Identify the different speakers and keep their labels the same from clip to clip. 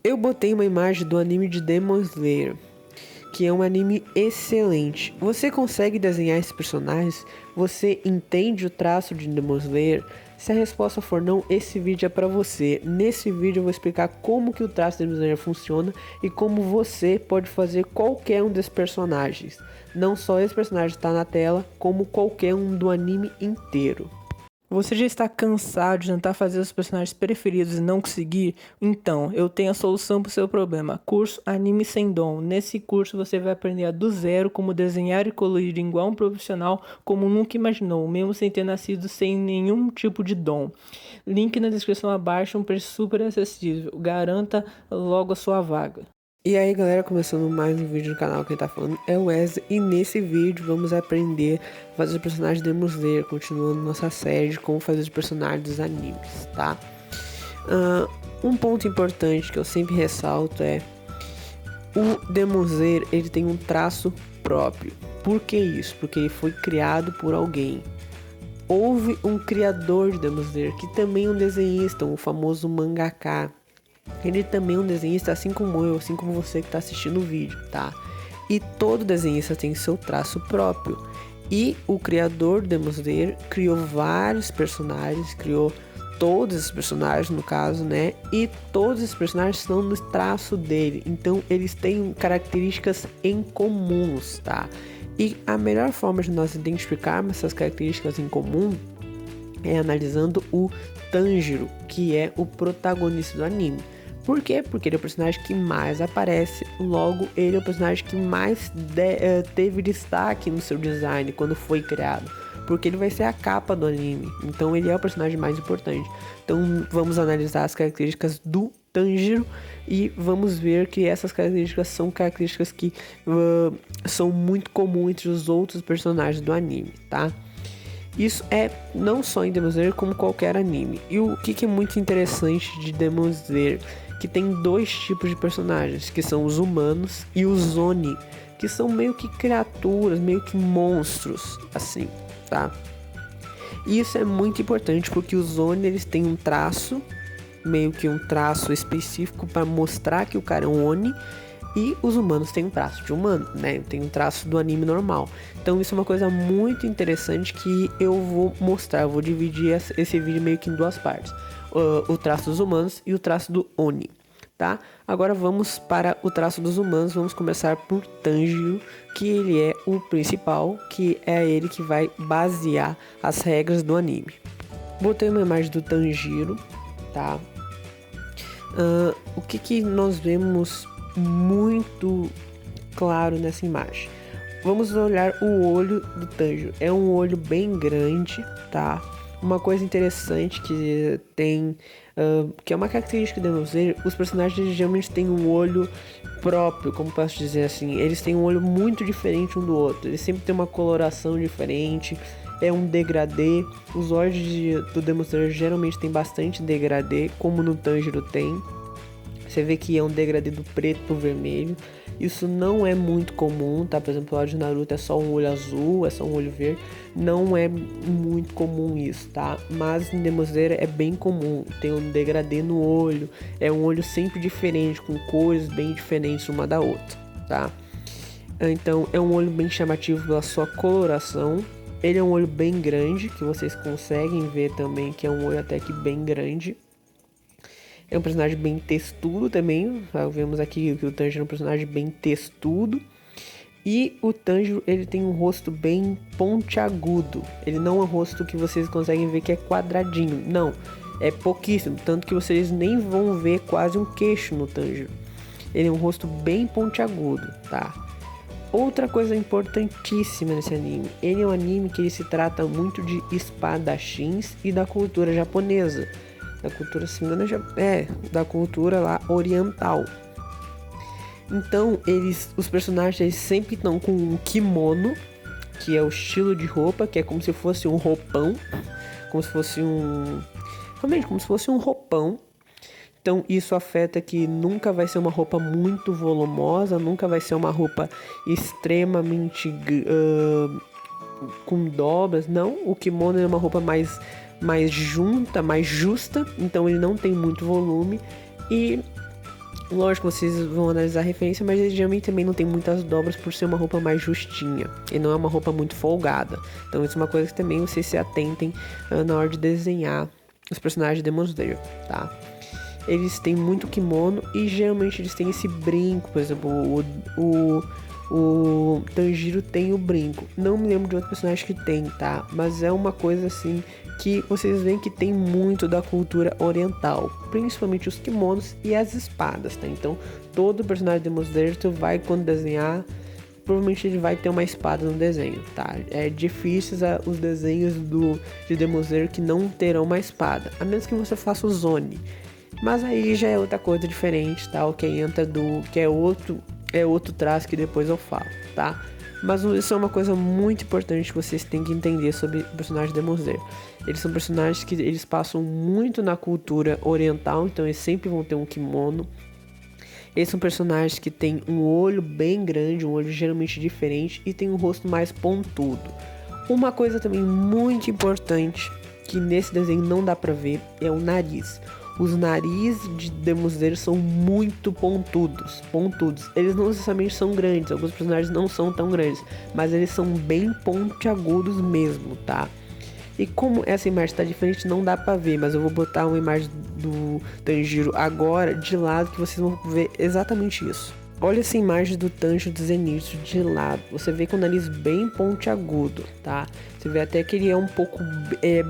Speaker 1: Eu botei uma imagem do anime de Demon Slayer, que é um anime excelente. Você consegue desenhar esses personagens? Você entende o traço de Demon Slayer? Se a resposta for não, esse vídeo é pra você. Nesse vídeo eu vou explicar como que o traço de Demon Slayer funciona e como você pode fazer qualquer um desses personagens. Não só esse personagem está na tela, como qualquer um do anime inteiro. Você já está cansado de tentar fazer os personagens preferidos e não conseguir? Então, eu tenho a solução para o seu problema. Curso Anime Sem Dom. Nesse curso você vai aprender do zero como desenhar e colorir igual um profissional como nunca imaginou, mesmo sem ter nascido sem nenhum tipo de dom. Link na descrição abaixo, um preço super acessível. Garanta logo a sua vaga. E aí galera, começando mais um vídeo no canal, quem tá falando é o Wesley, e nesse vídeo vamos aprender a fazer os personagens de Demon Slayer, continuando nossa série de como fazer os personagens dos animes, tá? Um ponto importante que eu sempre ressalto é o Demon Slayer, ele tem um traço próprio. Por que isso? Porque ele foi criado por alguém. Houve um criador de Demon Slayer, que também é um desenhista, um famoso mangaka. Ele também é um desenhista, assim como eu, assim como você que está assistindo o vídeo, tá? E todo desenhista tem seu traço próprio. E o criador do Demon Slayer criou vários personagens, criou todos esses personagens no caso, né? E todos esses personagens são no traço dele, então eles têm características em comuns, tá? E a melhor forma de nós identificarmos essas características em comum é analisando o Tanjiro, que é o protagonista do anime. Por quê? Porque ele é o personagem que mais aparece, logo ele é o personagem que mais teve destaque no seu design quando foi criado. Porque ele vai ser a capa do anime, então ele é o personagem mais importante. Então vamos analisar as características do Tanjiro e vamos ver que essas características são características que são muito comuns entre os outros personagens do anime, tá? Isso é não só em Demon Slayer, como qualquer anime. E o que é muito interessante de Demon Slayer? Que tem dois tipos de personagens, que são os humanos e os Oni, que são meio que criaturas, meio que monstros, assim, tá? E isso é muito importante porque os Oni, eles têm um traço, meio que um traço específico para mostrar que o cara é um Oni. E os humanos têm um traço de humano, né? Tem um traço do anime normal. Então isso é uma coisa muito interessante que eu vou mostrar. Eu vou dividir esse vídeo meio que em duas partes. O traço dos humanos e o traço do Oni, tá? Agora vamos para o traço dos humanos. Vamos começar por Tanjiro, que ele é o principal, que é ele que vai basear as regras do anime. Botei uma imagem do Tanjiro, tá? O que nós vemos muito claro nessa imagem? Vamos olhar o olho do Tanjiro. É um olho bem grande, tá? Uma coisa interessante que tem, que é uma característica de Demon Slayer, os personagens geralmente têm um olho próprio, como posso dizer assim. Eles têm um olho muito diferente um do outro. Eles sempre têm uma coloração diferente. É um degradê. Os olhos do Demon Slayer geralmente tem bastante degradê, como no Tanjiro tem. Você vê que é um degradê do preto pro vermelho. Isso não é muito comum, tá? Por exemplo, o olho de Naruto é só um olho azul, é só um olho verde. Não é muito comum isso, tá? Mas em Demon Slayer é bem comum. Tem um degradê no olho. É um olho sempre diferente, com cores bem diferentes uma da outra, tá? Então é um olho bem chamativo pela sua coloração. Ele é um olho bem grande, que vocês conseguem ver também que é um olho até que bem grande. É um personagem bem textudo também. Vemos aqui que o Tanjiro é um personagem bem textudo. E o Tanjiro, ele tem um rosto bem pontiagudo. Ele não é um rosto que vocês conseguem ver que é quadradinho. Não, é pouquíssimo. Tanto que vocês nem vão ver quase um queixo no Tanjiro. Ele é um rosto bem pontiagudo, tá? Outra coisa importantíssima nesse anime. Ele é um anime que ele se trata muito de espadachins e da cultura japonesa. Da cultura, se não me engano, da cultura lá oriental. Então, os personagens eles sempre estão com um kimono, que é o estilo de roupa, que é como se fosse um roupão, como se fosse realmente como se fosse um roupão. Então, isso afeta que nunca vai ser uma roupa muito volumosa, nunca vai ser uma roupa extremamente com dobras. Não, o kimono é uma roupa mais junta, mais justa, então ele não tem muito volume e Lógico, vocês vão analisar a referência, mas ele geralmente também não tem muitas dobras por ser uma roupa mais justinha. E não é uma roupa muito folgada. Então isso é uma coisa que também vocês se atentem na hora de desenhar os personagens de Demon Slayer, tá? Eles têm muito kimono e geralmente eles têm esse brinco. Por exemplo, o Tanjiro tem o brinco. Não me lembro de outro personagem que tem, tá? Mas é uma coisa assim que vocês veem que tem muito da cultura oriental, principalmente os kimonos e as espadas, tá? Então, todo personagem de Demon Slayer tu vai, quando desenhar, provavelmente ele vai ter uma espada no desenho, tá? É difícil os desenhos de Demon Slayer que não terão uma espada, a menos que você faça o Zone. Mas aí já é outra coisa diferente, tá? O que entra que é outro traço que depois eu falo, tá? Mas isso é uma coisa muito importante que vocês têm que entender sobre o personagem de Demon Slayer. Eles são personagens que eles passam muito na cultura oriental, então eles sempre vão ter um kimono. Eles são personagens que têm um olho bem grande, um olho geralmente diferente e tem um rosto mais pontudo. Uma coisa também muito importante que nesse desenho não dá pra ver é o nariz. Os narizes de Demon Slayer são muito pontudos. Eles não necessariamente são grandes, alguns personagens não são tão grandes, mas eles são bem pontiagudos mesmo, tá? E como essa imagem está diferente, não dá pra ver, mas eu vou botar uma imagem do Tanjiro agora de lado que vocês vão ver exatamente isso. Olha essa imagem do Tanjiro do Zenitsu de lado. Você vê com o nariz bem pontiagudo, tá? Você vê até que ele é um pouco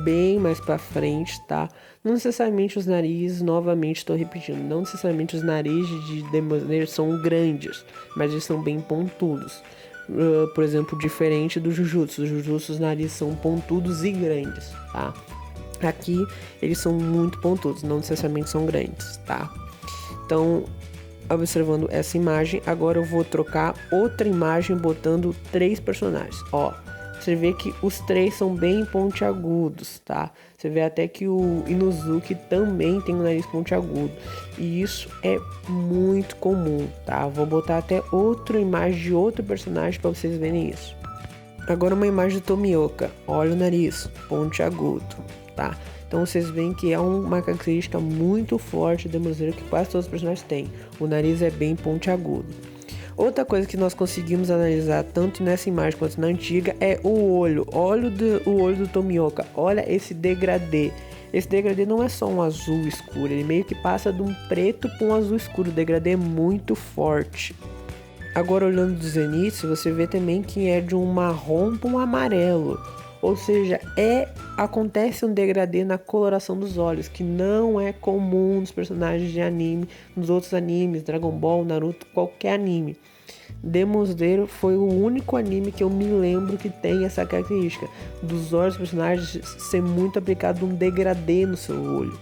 Speaker 1: bem mais pra frente, tá? Não necessariamente os narizes, novamente estou repetindo, não necessariamente os narizes de Demon Slayer são grandes, mas eles são bem pontudos. Por exemplo, diferente do Jujutsu. Os Jujutsu, os narizes são pontudos e grandes, tá? Aqui eles são muito pontudos, não necessariamente são grandes, tá? Então, observando essa imagem, agora eu vou trocar outra imagem botando 3 personagens. Ó, você vê que os 3 são bem pontiagudos, tá? Você vê até que o Inuzuki também tem um nariz pontiagudo. E isso é muito comum, tá? Vou botar até outra imagem de outro personagem para vocês verem isso. Agora uma imagem do Tomioka. Olha o nariz, pontiagudo, tá? Então vocês veem que é uma característica muito forte de Demon Slayer que quase todos os personagens têm. O nariz é bem pontiagudo. Outra coisa que nós conseguimos analisar tanto nessa imagem quanto na antiga é o olho. Olha o olho do Tomioka. Olha esse degradê. Esse degradê não é só um azul escuro, ele meio que passa de um preto para um azul escuro. O degradê é muito forte. Agora olhando do Zenitsu, você vê também que é de um marrom para um amarelo. Ou seja, acontece um degradê na coloração dos olhos, que não é comum nos personagens de anime, nos outros animes, Dragon Ball, Naruto, qualquer anime. Demon Slayer foi o único anime que eu me lembro que tem essa característica, dos olhos dos personagens ser muito aplicado um degradê no seu olho.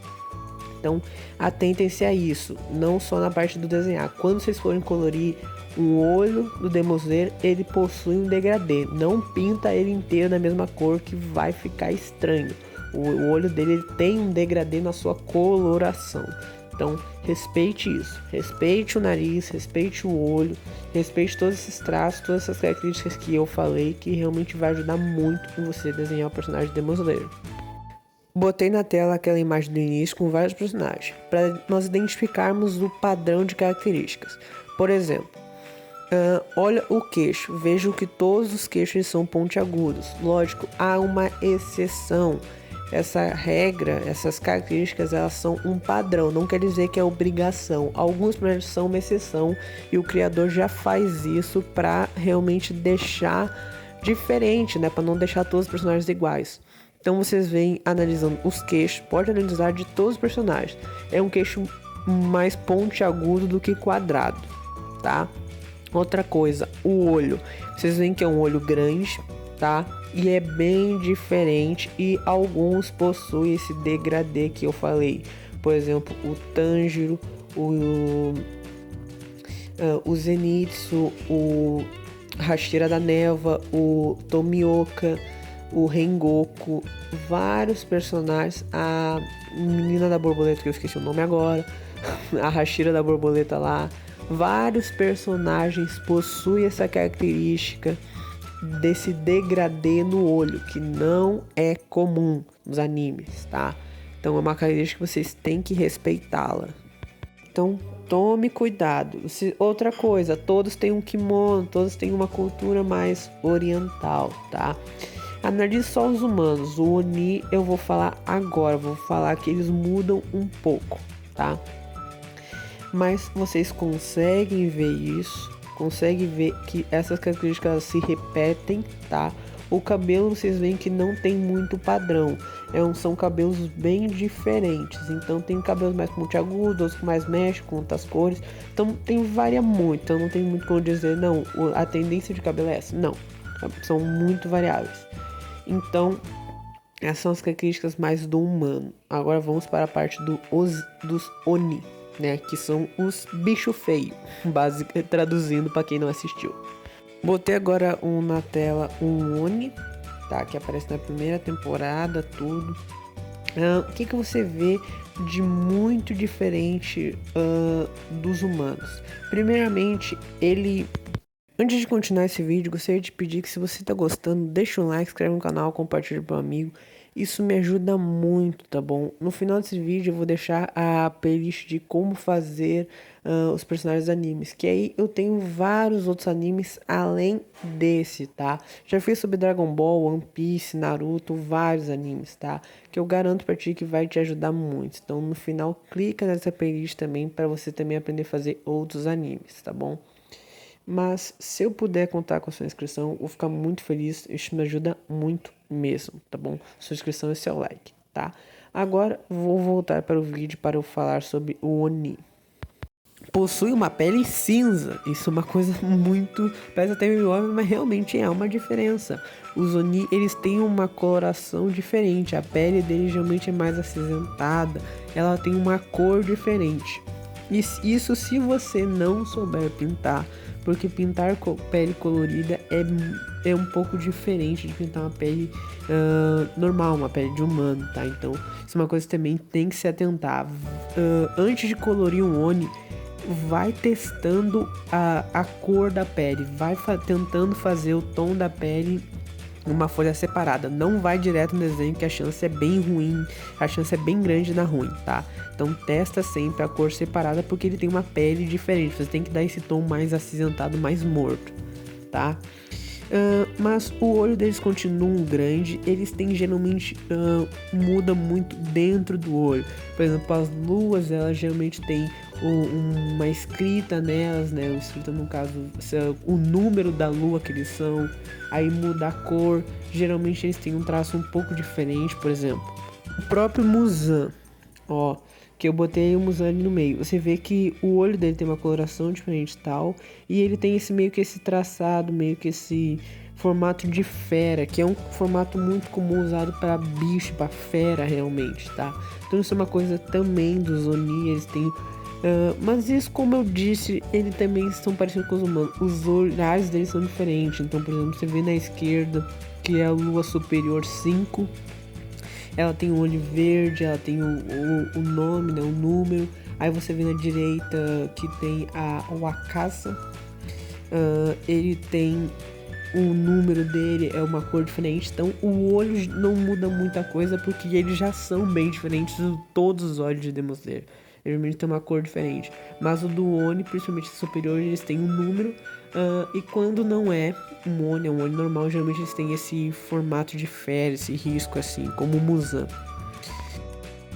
Speaker 1: Então, atentem-se a isso, não só na parte do desenhar. Quando vocês forem colorir um olho do Demon Slayer, ele possui um degradê. Não pinta ele inteiro na mesma cor que vai ficar estranho. O olho dele ele tem um degradê na sua coloração. Então, respeite isso. Respeite o nariz, respeite o olho, respeite todos esses traços, todas essas características que eu falei, que realmente vai ajudar muito com você desenhar o personagem de Demon Slayer. Botei na tela aquela imagem do início com vários personagens, para nós identificarmos o padrão de características. Por exemplo, olha o queixo, vejo que todos os queixos são pontiagudos. Lógico, há uma exceção. Essa regra, essas características, elas são um padrão, não quer dizer que é obrigação. Alguns personagens são uma exceção e o criador já faz isso para realmente deixar diferente, né? Para não deixar todos os personagens iguais. Então vocês vêm analisando os queixos, pode analisar de todos os personagens. É um queixo mais pontiagudo do que quadrado, tá? Outra coisa, o olho. Vocês veem que é um olho grande, tá? E é bem diferente e alguns possuem esse degradê que eu falei. Por exemplo, o Tanjiro, o Zenitsu, o Hashira da Neva, o Tomioka, o Rengoku, vários personagens, a menina da borboleta, que eu esqueci o nome agora, a Hashira da borboleta lá, vários personagens possuem essa característica desse degradê no olho, que não é comum nos animes, tá? Então é uma característica que vocês têm que respeitá-la. Então, tome cuidado. Outra coisa, todos têm um kimono, todos têm uma cultura mais oriental, tá? Analise só os humanos. O Oni eu vou falar agora, vou falar que eles mudam um pouco, tá? Mas vocês conseguem ver isso, conseguem ver que essas características se repetem, tá? O cabelo vocês veem que não tem muito padrão, são cabelos bem diferentes. Então tem cabelos mais pontiagudos, outros que mais mexem com outras cores. Então varia muito, então não tem muito como dizer, não, a tendência de cabelo é essa. Não, são muito variáveis. Então essas são as características mais do humano. Agora vamos para a parte dos Oni, né, que são os bicho feio, traduzindo para quem não assistiu. Botei agora na tela um Oni, tá, que aparece na primeira temporada, tudo. O que você vê de muito diferente dos humanos? Primeiramente, antes de continuar esse vídeo, gostaria de pedir que, se você tá gostando, deixa um like, inscreve no canal, compartilha para um amigo. Isso me ajuda muito, tá bom? No final desse vídeo eu vou deixar a playlist de como fazer os personagens animes, que aí eu tenho vários outros animes além desse, tá? Já fiz sobre Dragon Ball, One Piece, Naruto, vários animes, tá? Que eu garanto pra ti que vai te ajudar muito. Então no final clica nessa playlist também para você também aprender a fazer outros animes, tá bom? Mas se eu puder contar com a sua inscrição, eu vou ficar muito feliz. Isso me ajuda muito mesmo, tá bom? Sua inscrição e seu like, tá? Agora vou voltar para o vídeo para eu falar sobre o Oni. Possui uma pele cinza. Isso é uma coisa muito... parece até meio óbvio, mas realmente é uma diferença. Os Oni, eles têm uma coloração diferente. A pele deles geralmente é mais acinzentada. Ela tem uma cor diferente. Isso se você não souber pintar, porque pintar pele colorida é um pouco diferente de pintar uma pele normal, uma pele de humano, tá? Então isso é uma coisa que também tem que se atentar. Antes de colorir um Oni, vai testando a cor da pele, vai tentando fazer o tom da pele uma folha separada. Não vai direto no desenho, que a chance é bem ruim, a chance é bem grande de dar ruim, tá? Então testa sempre a cor separada, porque ele tem uma pele diferente. Você tem que dar esse tom mais acinzentado, mais morto, tá? Mas o olho deles continuam grande. Eles têm geralmente muda muito dentro do olho. Por exemplo, as luas, elas geralmente têm uma escrita nelas, né? O escrita, no caso, o número da lua que eles são. Aí muda a cor. Geralmente eles têm um traço um pouco diferente. Por exemplo, o próprio Muzan, ó, que eu botei o Muzan ali no meio. Você vê que o olho dele tem uma coloração diferente e tal. E ele tem meio que esse traçado, meio que esse formato de fera, que é um formato muito comum usado para bicho, para fera realmente, tá? Então isso é uma coisa também dos Oni, eles têm... mas isso, como eu disse, eles também são parecidos com os humanos. Os olhares deles são diferentes. Então, por exemplo, você vê na esquerda, que é a lua superior 5, ela tem um olho verde, ela tem o nome, né, o número. Aí você vê na direita que tem o Akasa, ele tem o número dele, é uma cor diferente. Então o olho não muda muita coisa, porque eles já são bem diferentes de todos os olhos de Demon Slayer. Geralmente tem uma cor diferente. Mas o do Oni, principalmente superior, eles têm um número. E quando não é um Oni, é um Oni normal, geralmente eles têm esse formato de fera, esse risco assim, como o Muzan.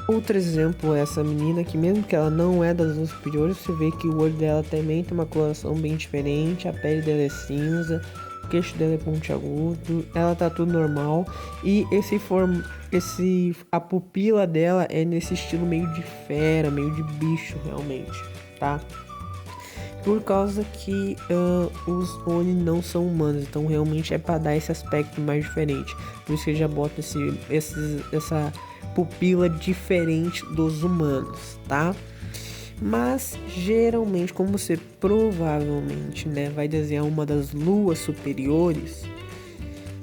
Speaker 1: Outro exemplo é essa menina, que mesmo que ela não é das duas superiores, você vê que o olho dela também tem uma coloração bem diferente, a pele dela é cinza, o queixo dela é pontiagudo, ela tá tudo normal. E a pupila dela é nesse estilo meio de fera, meio de bicho realmente, tá? Por causa que os Oni não são humanos, então realmente é para dar esse aspecto mais diferente. Por isso que ele já bota essa pupila diferente dos humanos, tá? Mas geralmente, como você provavelmente, né, vai desenhar uma das luas superiores,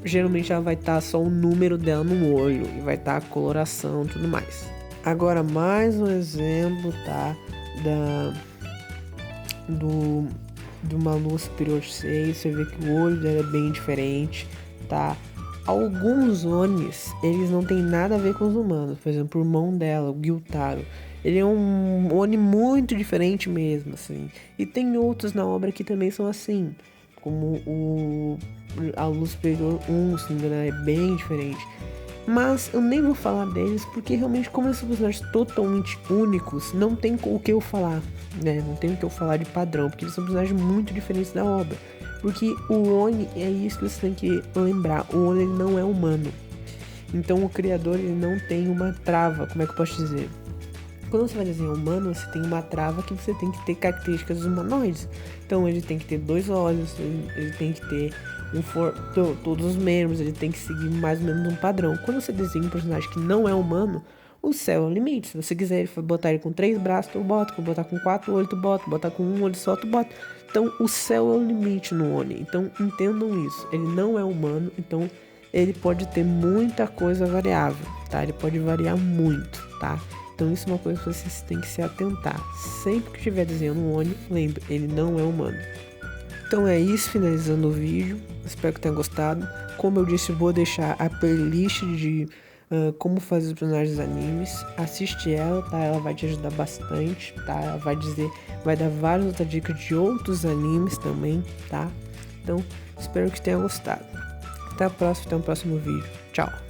Speaker 1: geralmente ela vai estar só o número dela no olho e vai estar a coloração e tudo mais. Agora mais um exemplo, tá, de uma lua superior 6, você vê que o olho dela é bem diferente, tá? Alguns Onis, eles não tem nada a ver com os humanos. Por exemplo, o irmão dela, o Gyutaro, Ele é um Oni muito diferente mesmo, assim. E tem outros na obra que também são assim, como a Luz Superior 1, se não me engano, é bem diferente. Mas eu nem vou falar deles, porque realmente, como eles são personagens totalmente únicos, não tem o que eu falar, né? Não tem o que eu falar de padrão, porque eles são personagens muito diferentes da obra. Porque o Oni, é isso que você tem que lembrar, o Oni ele não é humano. Então o criador ele não tem uma trava, como é que eu posso dizer? Quando você vai desenhar um humano, você tem uma trava que você tem que ter características humanoides. Então ele tem que ter 2 olhos, ele tem que ter todos os membros, ele tem que seguir mais ou menos um padrão. Quando você desenha um personagem que não é humano, o céu é o limite. Se você quiser botar ele com 3 braços, tu bota. Se botar com 4 olhos, tu bota. Botar com 1 olho só, tu bota. Então o céu é o limite no Oni. Então entendam isso. Ele não é humano, então ele pode ter muita coisa variável, tá? Ele pode variar muito, tá? Então isso é uma coisa que vocês têm que se atentar. Sempre que estiver desenhando um Oni, lembre, ele não é humano. Então é isso, finalizando o vídeo. Espero que tenham gostado. Como eu disse, eu vou deixar a playlist de como fazer os personagens animes. Assiste ela, tá? Ela vai te ajudar bastante, tá? Ela vai dar várias outras dicas de outros animes também, tá? Então, espero que tenham gostado. Até a próxima, até o próximo vídeo. Tchau!